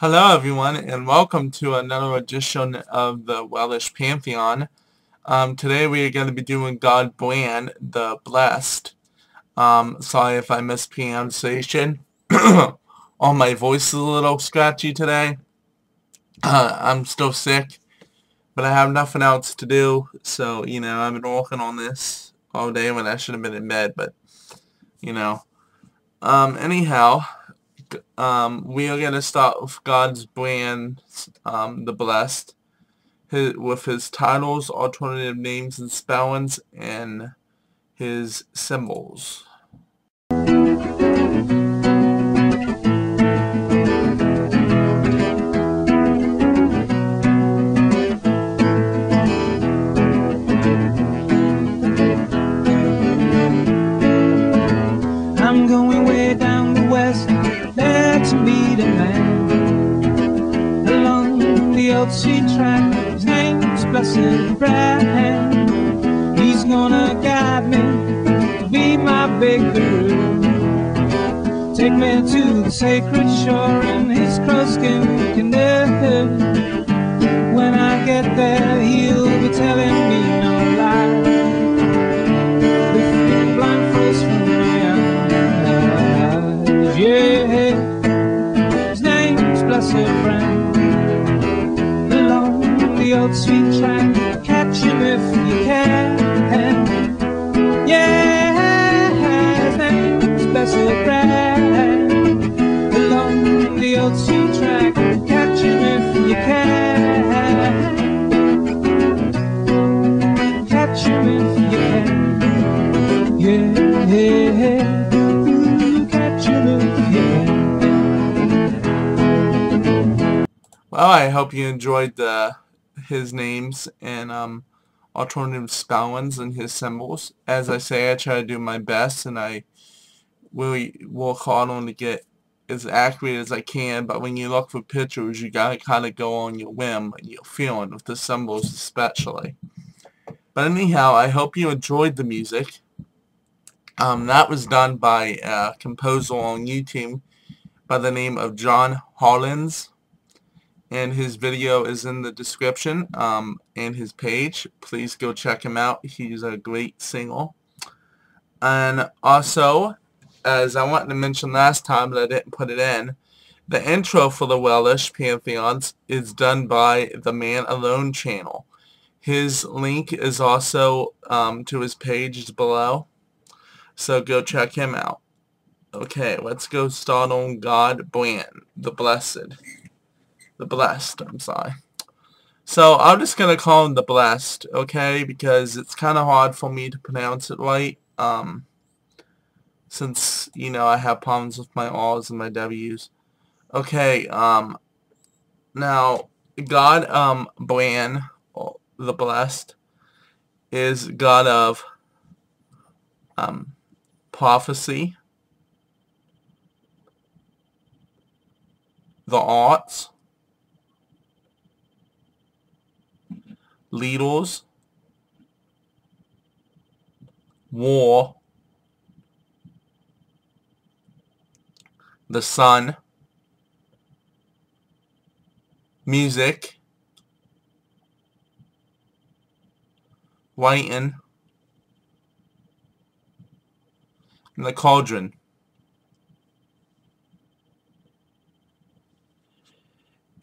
Hello everyone and welcome to another edition of the Welsh Pantheon. Today we are going to be doing God Bran The Blessed. Sorry if I mispronunciation. All my voice is a little scratchy today. I'm still sick, but I have nothing else to do, so, I've been working on this all day when I should have been in bed, but, anyhow, we are going to start with God's Bran, The Blessed, with his titles, alternative names and spellings, and his symbols. I'm going way down the west, there to meet a man along the old sea track. His name's Blessed Bran. He's gonna guide me to be my big guru. Take me to the sacred shore in his crowskin canoe. When I get there, he'll be telling me no lie, lifting blindfolds from my eyes. Yeah, his name's Blessed Bran. Along the old sweet track, catch him if you can. Yeah, his name's Blessed Bran. Along the old sweet track, catch him if you can. Catch him if you can. Yeah, catch him if you can. Well, I hope you enjoyed his names and alternative spellings and his symbols. As I say, I try to do my best, and I really work hard on to get as accurate as I can, but when you look for pictures, you gotta kind of go on your whim and your feeling with the symbols especially. But anyhow, I hope you enjoyed the music. That was done by a composer on YouTube by the name of Jon Hollins, and his video is in the description and his page. Please go check him out. He's a great singer. And also, as I wanted to mention last time but I didn't put it in, the intro for the Welsh Pantheons is done by TheManAloneChannel. His link is also to his page is below, so go check him out. Okay, let's go start on God Bran The Blessed. The Blessed, I'm sorry. So I'm just going to call him The Blessed, okay, because it's kind of hard for me to pronounce it right, since, I have problems with my R's and my W's. Okay, now, God, Bran, The Blessed, is God of, prophecy, the arts, leaders, war, the sun, music, writing, and the cauldron.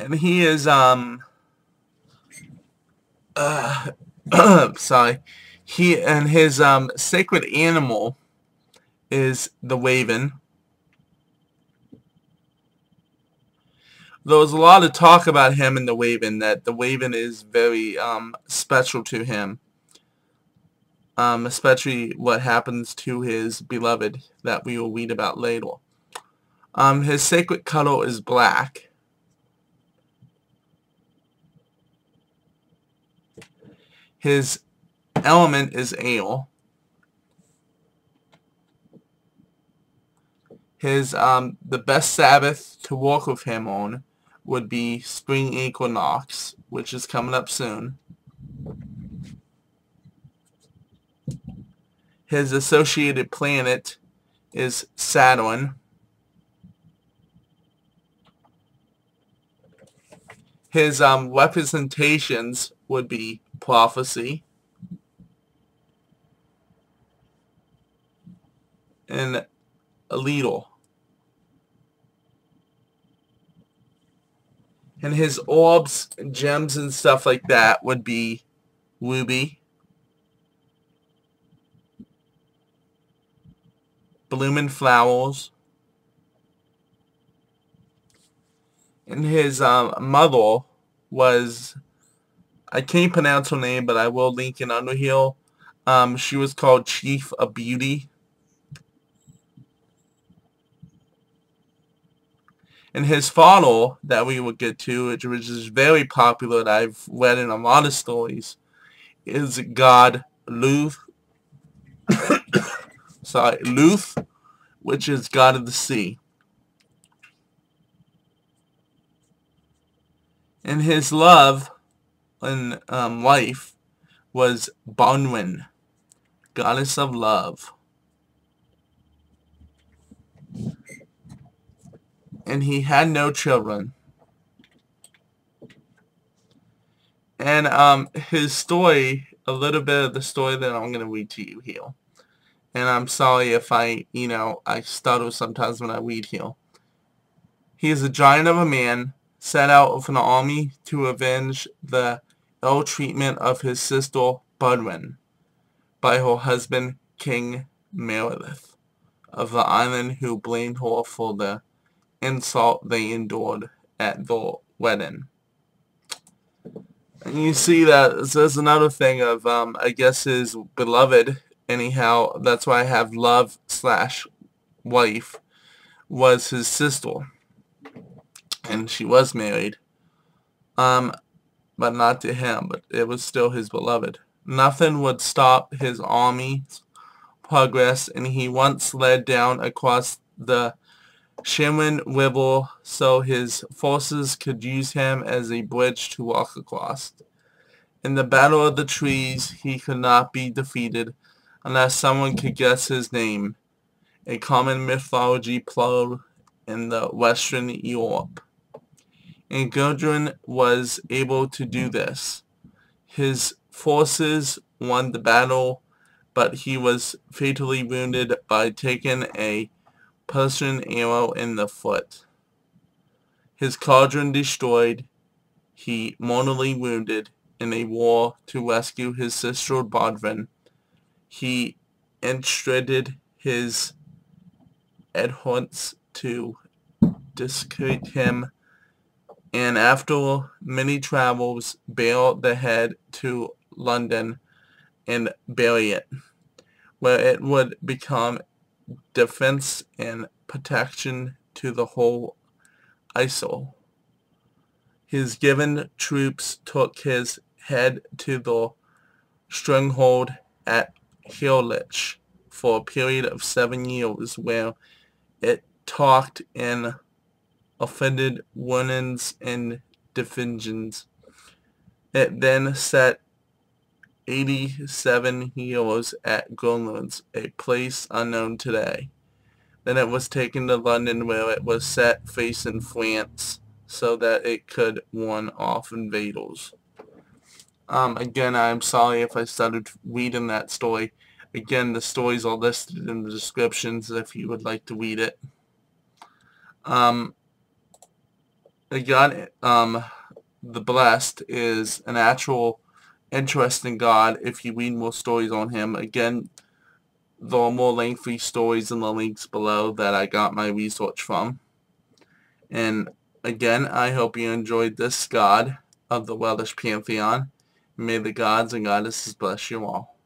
And he is, sorry, he and his, sacred animal is the raven. There was a lot of talk about him and the raven, that the raven is very, special to him. Especially what happens to his beloved that we will read about later. His sacred color is black. His element is air. His the best Sabbath to work with him on would be spring equinox, which is coming up soon. His associated planet is Saturn. His representations would be prophecy and a ladle. And his orbs, gems, and stuff like that would be ruby, blooming flowers, and his mother was, I can't pronounce her name, but I will link it under here. She was called Chief of Beauty. And his father, that we will get to, which is very popular, that I've read in a lot of stories, is God Luth. Luth, which is God of the sea. And his love and wife was Branwen, goddess of love. And he had no children. And his story, a little bit of the story that I'm going to read to you here. And I'm sorry if I stutter sometimes when I read here. He is a giant of a man, set out with an army to avenge the ill treatment of his sister Branwen by her husband King Meredith of the island, who blamed her for the insult they endured at the wedding. And you see that there's another thing of, I guess, his beloved, anyhow, that's why I have love / wife, was his sister. And she was married. But not to him, but it was still his beloved. Nothing would stop his army's progress, and he once led down across the Shannon River so his forces could use him as a bridge to walk across. In the Battle of the Trees, he could not be defeated unless someone could guess his name, a common mythology plot in the Western Europe. And Gudrun was able to do this. His forces won the battle, but he was fatally wounded by taking a Persian arrow in the foot. His cauldron destroyed, he mortally wounded in a war to rescue his sister Branwen. He entreated his adherents to discredit him, and after many travels, bear the head to London and bury it, where it would become defense and protection to the whole isle. His given troops took his head to the stronghold at Harlech for a period of 7 years, where it talked in offended warnings and definitions. It then set 87 years at Greenland, a place unknown today. Then it was taken to London, where it was set facing France so that it could warn off invaders. Again, I'm sorry if I started reading that story. Again, the stories are listed in the descriptions if you would like to read it. Again, the Blessed is an actual interesting god if you read more stories on him. Again, there are more lengthy stories in the links below that I got my research from. And again, I hope you enjoyed this god of the Welsh Pantheon. May the gods and goddesses bless you all.